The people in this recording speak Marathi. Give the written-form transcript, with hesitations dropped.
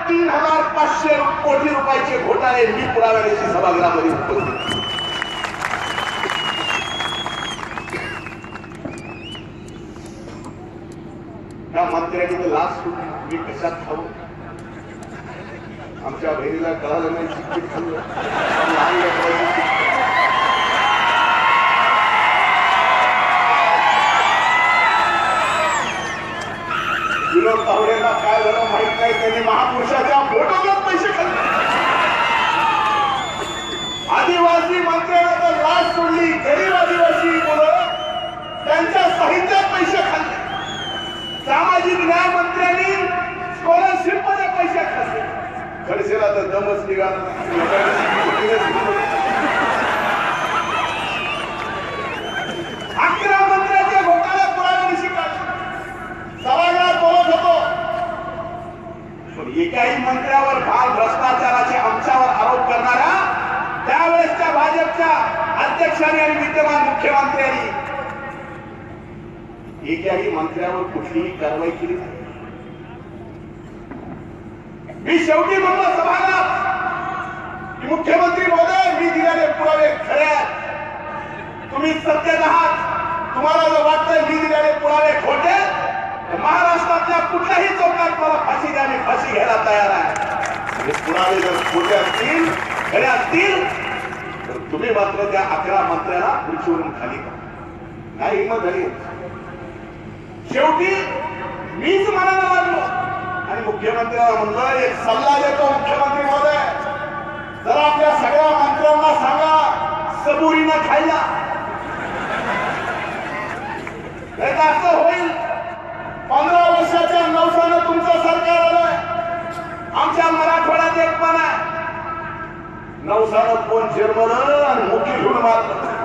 3,500 कोटी रुपयाचे घोटाळे मी पुराव्याची सभागृहामध्ये उपस्थित. त्या मंत्र्यांनी तर लाच सुटली, मी कशात खाऊ. आमच्या बहिणीला कळालं नाही, चिकचिक खाल्लं. लहान लेकरांची विनोद तावडेला काय झालं माहित नाही, त्यांनी महापुरुषाच्या फोटोलाच पैसे खाल्ले. आदिवासी मंत्र्यांना तर लाच सोडली, गरीब आदिवासी मुलं त्यांच्या साहित्यात पैसे खाल्ले. सामाजिक न्याय मंत्र्यांनी स्कॉलरशिप मध्ये पैसे खाल्ले. खडसेला तर दमच निघाला. 11 मंत्र्याचे घोटाळे पुराव्यानिशी काढले. सभागृहात बोलत होतो, पण एकाही मंत्र्यावर फार भ्रष्टाचाराचे आमच्यावर आरोप करणाऱ्या त्यावेळेसच्या भाजपच्या अध्यक्षांनी आणि विद्यमान मुख्यमंत्र्यांनी एकाही मंत्र्यावर कुठलीही कारवाई केली नाही. मी शेवटी म्हणलो सभागृहात की मुख्यमंत्री महोदय, मी दिलेले पुरावे खरे आहेत, तुम्ही सत्तेत आहात, तुम्हाला जर वाटतंय मी दिलेले पुरावे खोटे, महाराष्ट्रातल्या कुठल्याही चौकात मला फाशी द्या, मी फाशी घ्यायला तयार आहे. हे पुरावे जर खोटे असतील, खरे असतील, तर तुम्ही मात्र त्या 11 मंत्र्यांना खुर्चीवरून खाली करा. नाही हिंमत झाली. शेवटी मीच मनाला लागलो आणि मुख्यमंत्र्यांना म्हणलं, एक सल्ला देतो मुख्यमंत्री महोदय, जरा आपल्या सगळ्या मंत्र्यांना सांगा सबुरीनं खायला. नाही तर असं होईल, 15 वर्षाच्या नवसानं तुमचं सरकार आलंय, आमच्या मराठवाड्यात एक पण आहे, नवसानं कोण चेअरमन आणि मुठी घेऊन मारलं.